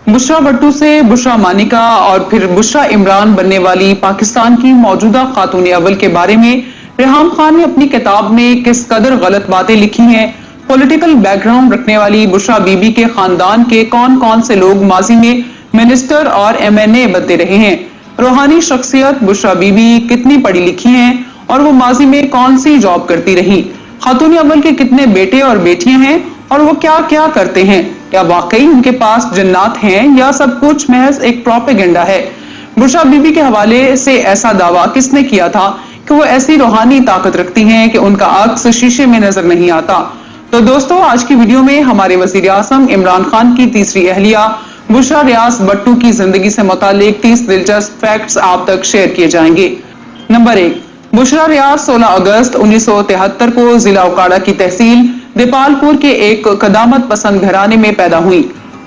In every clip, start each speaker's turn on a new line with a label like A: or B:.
A: بشرا بٹو سے بشرا مانیکا اور پھر بشرا عمران بننے والی پاکستان کی موجودہ خاتون اول کے بارے میں ریحام خان نے اپنی کتاب میں کس قدر غلط باتیں لکھی ہیں۔ پولیٹیکل بیک گراؤنڈ رکھنے والی بشرا بی بی کے خاندان کے کون کون سے لوگ ماضی میں منسٹر اور MNA بنتے رہے ہیں، روحانی شخصیت بشرا بی بی کتنی پڑھی لکھی ہیں اور وہ ماضی میں کون سی جاب کرتی رہی، خاتون اول کے کتنے بیٹے اور بیٹیاں ہیں اور وہ کیا کیا کرتے ہیں، کیا واقعی ان کے پاس جنات ہیں یا سب کچھ محض ایک پروپیگنڈا ہے۔ بشرا بی بی کے حوالے سے ایسا دعویٰ کس نے کیا تھا کہ وہ ایسی روحانی طاقت رکھتی ہیں کہ ان کا عکس شیشے میں نظر نہیں آتا۔ تو دوستو، آج کی ویڈیو میں ہمارے وزیر اعظم عمران خان کی تیسری اہلیہ بشرا ریاض بٹو کی زندگی سے متعلق 30 دلچسپ فیکٹس آپ تک شیئر کیے جائیں گے۔ نمبر 1، بشرا ریاض 16 اگست 1973 کو ضلع اوکاڑا کی تحصیل دیپال پور کے ایک قدامت پسند گھرانے میں پیدا ہوئی۔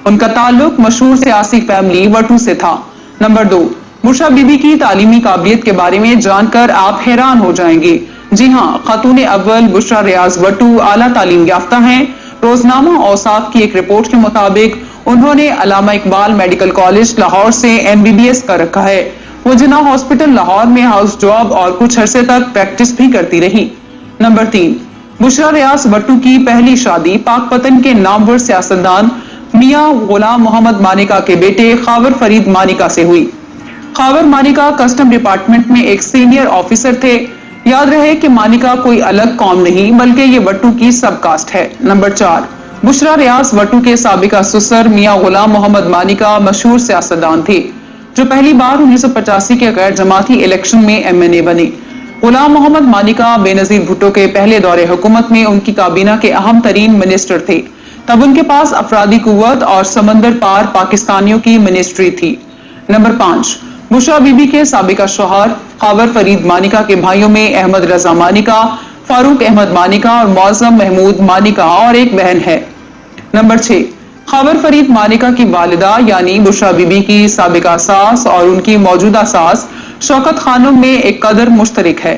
A: ان کا تعلق مشہور سیاسی فیملی وٹو سے تھا۔ نمبر 2، بشرا بی بی کی تعلیمی قابلیت کے بارے میں جان کر آپ حیران ہو جائیں گے۔ جی ہاں، خاتون اول بشرا ریاض بٹو اعلیٰ تعلیم یافتہ ہیں۔ روزنامہ اوصاف کی ایک رپورٹ کے مطابق انہوں نے علامہ اقبال میڈیکل کالج لاہور سے MBBS کر رکھا ہے۔ وہ جناح ہاسپٹل لاہور میں ہاؤس جاب اور کچھ عرصے تک پریکٹس بھی کرتی رہی۔ نمبر 3، بشرا ریاض بٹو کی پہلی شادی پاک پتن کے نامور سیاستدان میاں غلام محمد مانیکا کے بیٹے خاور فرید مانیکا سے ہوئی۔ خاور مانیکا کسٹم ڈپارٹمنٹ میں ایک سینئر آفیسر تھے۔ یاد رہے کہ مانیکا کوئی الگ قوم نہیں بلکہ یہ بٹو کی سب کاسٹ ہے۔ نمبر 4، بشرا ریاض بٹو کے سابقہ سسر میاں غلام محمد مانیکا مشہور سیاستدان تھے جو پہلی بار 1985 کے غیر جماعتی الیکشن میں MNA بنے۔ غلام محمد مانیکا بے نظیر بھٹو کے پہلے دور حکومت میں ان کی کابینہ کے اہم ترین منسٹر تھے۔ تب ان کے پاس افرادی قوت اور سمندر پار پاکستانیوں کی منسٹری تھی۔ نمبر 5، بشرا بی بی کے سابقہ شوہر خاور فرید مانیکا کے بھائیوں میں احمد رضا مانیکا، فاروق احمد مانیکا اور معظم محمود مانیکا اور ایک بہن ہے۔ نمبر 6، خاور فرید مانیکا کی والدہ یعنی بشرا بی بی کی سابقہ ساس اور ان کی موجودہ ساس شوکت خانم میں ایک قدر مشترک ہے۔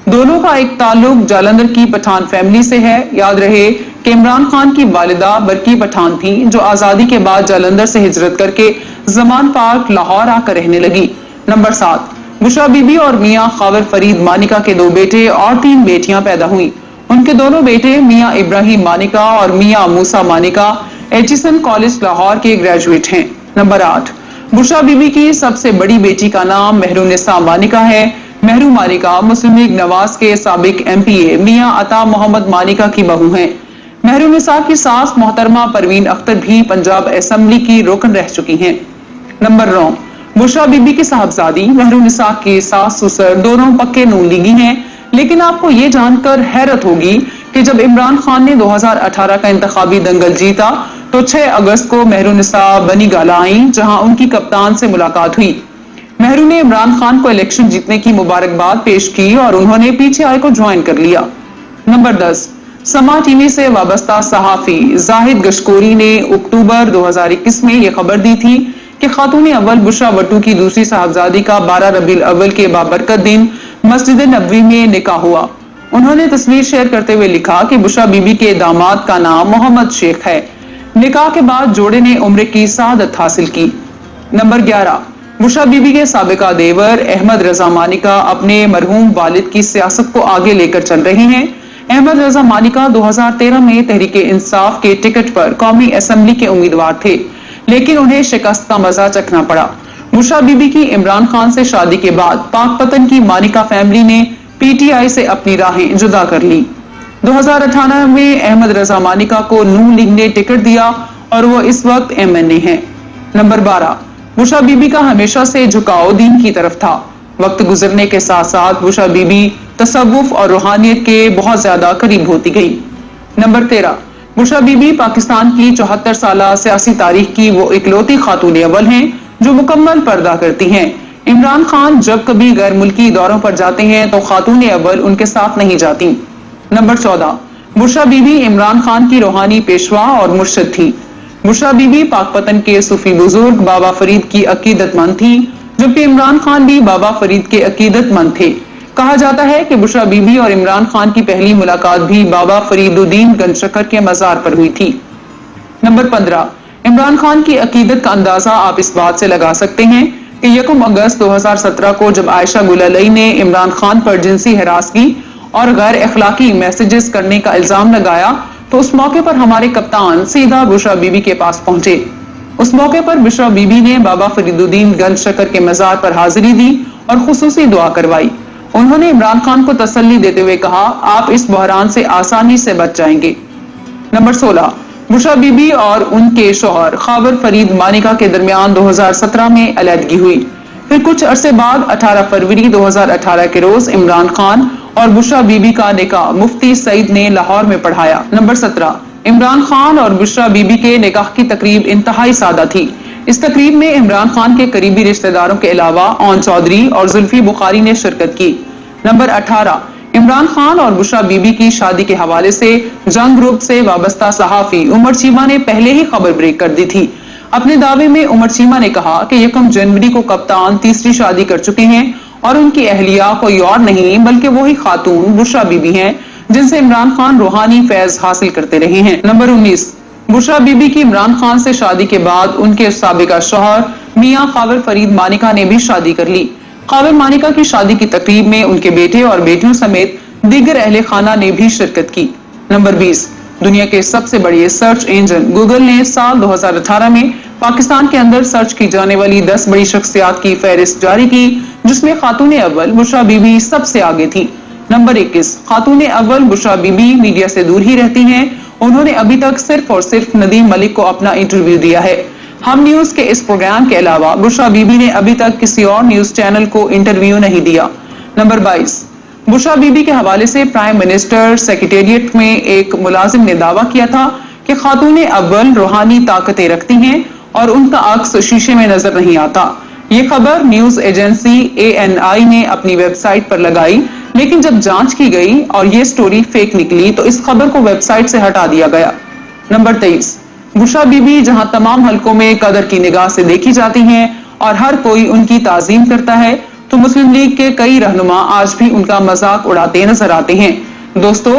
A: دونوں کا ایک تعلق جالندھر کی پٹھان فیملی سے ہے۔ یاد رہے کہ عمران خان کی والدہ برقی پٹھان تھی جو آزادی کے بعد جالندھر سے ہجرت کر کے زمان پارک لاہور آ کر رہنے لگی۔ نمبر 7، بشرا بی بی اور میاں خاور فرید مانیکا کے 2 بیٹے اور 3 بیٹیاں پیدا ہوئیں۔ ان کے دونوں بیٹے میاں ابراہیم مانیکا اور میاں موسیٰ مانیکا ایچیسن کالج لاہور کے گریجویٹ ہیں۔ نمبر 8، بشرا بی بی کی سب سے بڑی بیٹی کا نام مہرونساء مانیکا ہے۔ مہرو مانیکا مسلم لیگ نواز کے سابق MPA میاں عطا محمد مانیکا کی بہو ہیں۔ مہرونساء کی ساس محترمہ پروین اختر بھی پنجاب اسمبلی کی رکن رہ چکی ہیں۔ نمبر 9، بشرا بی بی کی صاحبزادی مہرونساء کی ساس سسر دونوں پکے نون لیگی ہیں، لیکن آپ کو یہ جان کر حیرت ہوگی کہ جب عمران خان نے 2018 کا انتخابی دنگل جیتا تو 6 اگست کو مہرونساء بنی گالہ آئیں جہاں ان کی کپتان سے ملاقات ہوئی۔ مہرو نے عمران خان کو الیکشن جیتنے کی مبارکباد پیش کی اور انہوں نے PTI کو جوائن کر لیا۔ نمبر 10، سما ٹی وی سے وابستہ صحافی زاہد گشکوری نے اکتوبر 2021 میں یہ خبر دی تھی کہ خاتون اول بشرا بٹو کی دوسری صاحبزادی کا 12 ربیع الاول کے بابرکت دن مسجد نبوی میں نکاح ہوا۔ انہوں نے تصویر شیئر کرتے ہوئے لکھا کہ بشرا بی بی کے داماد کا نام محمد شیخ ہے۔ نکاح کے بعد جوڑے نے عمرے کی سعادت حاصل کی۔ نمبر 11، بشرا بی بی کے سابقہ دیور احمد رضا مانیکا اپنے مرحوم والد کی سیاست کو آگے لے کر چل رہے ہیں۔ احمد رضا مانیکا 2013 میں تحریک انصاف کے ٹکٹ پر قومی اسمبلی کے امیدوار تھے، لیکن انہیں شکست کا مزہ چکھنا پڑا۔ بشرا بی بی کی عمران خان سے شادی کے بعد پاک پتن کی مانیکا فیملی نے PTI سے اپنی راہیں جدا کر لی۔ 2018 میں احمد رضا مانیکا کو نون لیگ نے ٹکٹ دیا اور وہ اس وقت MNA ہیں۔ نمبر 12، بشرا بی بی کا ہمیشہ سے جھکاؤ دین کی طرف تھا۔ وقت گزرنے کے ساتھ ساتھ بشرا بی بی تصوف اور روحانیت کے بہت زیادہ قریب ہوتی گئی۔ Number 13، Bushra be be Pakistan کی 74 سالہ سیاسی تاریخ کی وہ اکلوتی خاتون اول ہیں جو مکمل پردہ کرتی ہیں۔ عمران خان جب کبھی غیر ملکی دوروں پر جاتے ہیں تو خاتون اول ان کے ساتھ نہیں جاتی۔ Number 14، Bushra be be Imran Khan کی روحانی پیشوا اور مرشد تھی۔ بشرا بی بی پاک پتن کے صوفی بزرگ بابا فرید کی عقیدت مند تھی، جبکہ عمران خان بھی بابا فرید کے عقیدت مند تھے۔ کہا جاتا ہے کہ بشرا بی بی اور عمران خان کی پہلی ملاقات بھی بابا فرید الدین گنج شکر کے مزار پر ہوئی تھی۔ نمبر 15، عمران خان کی عقیدت کا اندازہ آپ اس بات سے لگا سکتے ہیں کہ 1 اگست 2017 کو جب عائشہ گل علی نے عمران خان پر جنسی ہراسگی اور غیر اخلاقی میسیجز کرنے کا الزام لگایا تو اس موقع پر ہمارے کپتان سیدھا بشرا بی بی کے پاس پہنچے۔ اس موقع پر بشرا بی بی نے بابا فرید الدین گنج شکر کے مزار پر حاضری دی اور خصوصی دعا کروائی۔ انہوں نے عمران خان کو تسلی دیتے ہوئے کہا، آپ اس بحران سے آسانی سے بچ جائیں گے۔ نمبر 16، بشرا بی بی اور ان کے شوہر خاور فرید مانیکا کے درمیان 2017 میں علیحدگی ہوئی۔ پھر کچھ عرصے بعد 18 فروری 2018 کے روز عمران خان اور بشرا بی بی کا نکاح مفتی سعید نے لاہور میں پڑھایا۔ نمبر 17، عمران خان اور بشرا بی بی کے نکاح کی تقریب انتہائی سادہ تھی۔ اس تقریب میں عمران خان کے قریبی رشتہ داروں کے علاوہ اون چودھری اور زلفی بخاری نے شرکت کی۔ نمبر 18، عمران خان اور بشرا بی بی کی شادی کے حوالے سے جنگ گروپ سے وابستہ صحافی عمر چیمہ نے پہلے ہی خبر بریک کر دی تھی۔ اپنے دعوے میں عمر چیمہ نے کہا کہ 1 جنوری کو کپتان تیسری شادی کر چکے ہیں اور ان کی اہلیہ کوئی اور نہیں بلکہ وہی خاتون بشرا بی بی ہیں جن سے عمران خان روحانی فیض حاصل کرتے رہے ہیں۔ نمبر 19، بشرا بی بی کی عمران خان سے شادی کے بعد ان کے سابقہ شوہر میاں خاور فرید مانیکا نے بھی شادی کر لی۔ خاور مانیکا کی شادی کی تقریب میں ان کے بیٹے اور بیٹیوں سمیت دیگر اہل خانہ نے بھی شرکت کی۔ نمبر 20، دنیا کے سب سے بڑے سرچ انجن گوگل نے سال 2018 میں پاکستان کے اندر سرچ کی جانے والی 10 بڑی شخصیات کی فہرست جاری کی، جس میں خاتون اول بشرا بی بی سب سے آگے تھی۔ نمبر 21، خاتون اول بشرا بی بی میڈیا سے دور ہی رہتی ہیں۔ انہوں نے ابھی تک صرف اور صرف ندیم ملک کو اپنا انٹرویو دیا ہے۔ ہم نیوز کے اس پروگرام کے علاوہ بشرا بی بی نے ابھی تک کسی اور نیوز چینل کو انٹرویو نہیں دیا۔ نمبر 22، بشرا بی بی کے حوالے سے پرائم منسٹر سیکریٹریٹ میں ایک ملازم نے دعویٰ کیا تھا کہ خاتون اول روحانی طاقتیں رکھتی ہیں اور ان کا عکس شیشے میں نظر نہیں آتا۔ یہ خبر نیوز ایجنسی ANI نے اپنی ویب سائٹ پر لگائی، لیکن جب جانچ کی گئی اور یہ سٹوری فیک نکلی تو اس خبر کو ویب سائٹ سے ہٹا دیا گیا۔ نمبر 23، بشرا بی بی جہاں تمام حلقوں میں قدر کی نگاہ سے دیکھی جاتی ہیں اور ہر کوئی ان کی تعظیم کرتا ہے، تو مسلم لیگ کے کئی رہنما آج بھی ان کا مذاق اڑاتے نظر آتے ہیں۔ دوستو،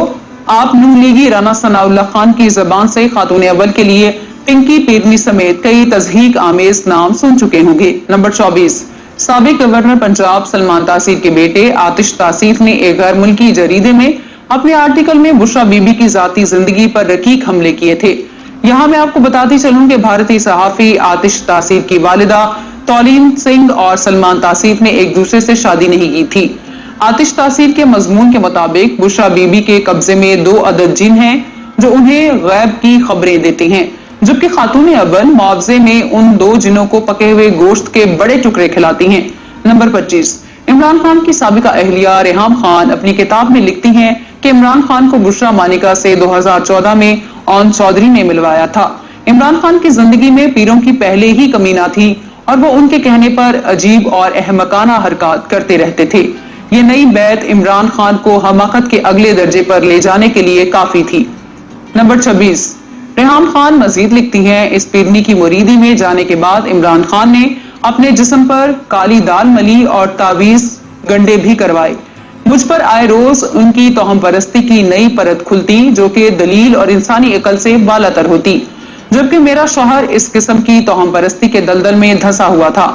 A: آپ نون لیگی رانا ثناء اللہ خان کی زبان سے خاتون اول کے لیے پنکی پیرنی سمیت کئی تضحیک آمیز نام سن چکے ہوں گے۔ نمبر 24، سابق گورنر پنجاب سلمان تاثیر کے بیٹے آتش تاثیر نے ایک غیر ملکی جریدے میں اپنے آرٹیکل میں بشرا بی بی کی ذاتی زندگی پر رقیق حملے کیے تھے۔ یہاں میں آپ کو بتاتی چلوں کہ بھارتی صحافی آتش تاثیر کی والدہ تولین سنگھ اور سلمان تاثیر نے ایک دوسرے سے شادی نہیں کی تھی۔ آتش تاثیر کے مضمون کے مطابق بشرا بی بی کے قبضے میں 2 عدد جن ہیں جو انہیں غیب کی خبریں دیتے ہیں، جبکہ خاتون اول معاوضے میں ان 2 جنوں کو پکے ہوئے گوشت کے بڑے ٹکڑے کھلاتی ہیں۔ نمبر 25، عمران خان کی سابقہ اہلیہ ریحام خان اپنی کتاب میں لکھتی ہیں کہ عمران خان کو بشرا مانیکا سے 2014 میں اون چودھری نے ملوایا تھا۔ عمران خان کی زندگی میں پیروں کی پہلے ہی کمی نہ تھی اور وہ ان کے کہنے پر عجیب اور احمقانہ حرکات کرتے رہتے تھے۔ یہ نئی بیعت عمران خان کو حماقت کے اگلے درجے پر لے جانے کے لیے کافی تھی۔ نمبر 26، ریحام خان مزید لکھتی ہیں، اس پیرنی کی مریدی میں جانے کے بعد عمران خان نے اپنے جسم پر کالی دال ملی اور تعویذ گنڈے بھی کروائے۔ مجھ پر آئے روز ان کی توہم پرستی کی نئی پرت کھلتی جو کہ دلیل اور انسانی عقل سے بالا تر ہوتی، جبکہ میرا شوہر اس قسم کی توہم پرستی کے دلدل میں دھسا ہوا تھا۔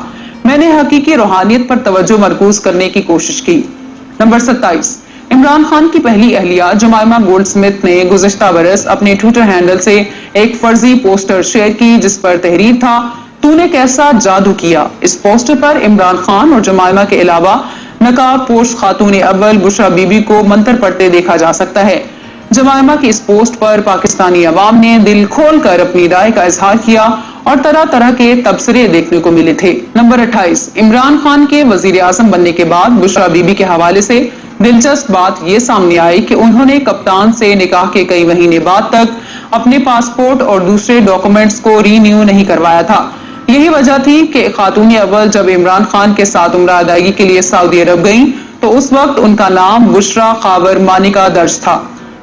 A: میں نے حقیقی روحانیت پر توجہ مرکوز کرنے کی کوشش کی۔ نمبر 27، عمران خان کی پہلی اہلیہ جمائمہ گولڈ سمتھ نے گزشتہ برس اپنے ٹویٹر ہینڈل سے ایک فرضی پوسٹر شیئر کی جس پر تحریر تھا، تو نے کیسا جادو کیا۔ اس پوسٹر پر عمران خان اور جمائمہ کے علاوہ نقاب پوش خاتون اول بشرا بی بی کو منتر پڑھتے دیکھا جا سکتا ہے۔ جمائمہ کی اس پوسٹ پر پاکستانی عوام نے دل کھول کر اپنی رائے کا اظہار کیا اور طرح طرح کے تبصرے دیکھنے کو ملے تھے۔ نمبر 28، عمران خان کے وزیر اعظم بننے کے بعد بشرا بی بی کے حوالے سے دلچسپ بات یہ سامنے آئی کہ انہوں نے کپتان سے نکاح کے کئی مہینے بعد تک اپنے پاسپورٹ اور دوسرے ڈاکومنٹس کو رینیو نہیں کروایا تھا۔ یہی وجہ تھی کہ خاتون اول جب عمران خان کے ساتھ عمرہ ادائیگی کے لیے سعودی عرب گئیں تو اس وقت ان کا نام بشرا خاور مانیکا درج تھا۔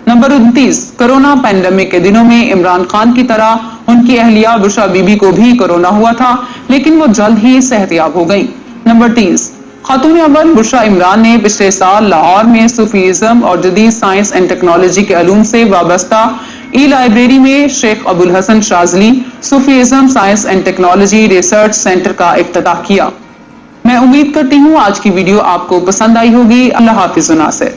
A: نمبر 29، کرونا پینڈیمک کے دنوں میں عمران خان کی طرح ان کی اہلیہ بشرا بی بی کو بھی کرونا ہوا تھا، لیکن وہ جلد ہی صحت یاب ہو گئیں۔ نمبر 30، خاتون اول بشرا عمران نے پچھلے سال لاہور میں صوفیزم اور جدید سائنس اینڈ ٹیکنالوجی کے علوم سے وابستہ ای لائبریری میں Sheikh Abul Hasan Shazli Sufism science and technology research centre کا افتتاح کیا۔ میں امید کرتی ہوں آج کی ویڈیو آپ کو پسند آئی ہوگی۔ اللہ حافظ ناصر۔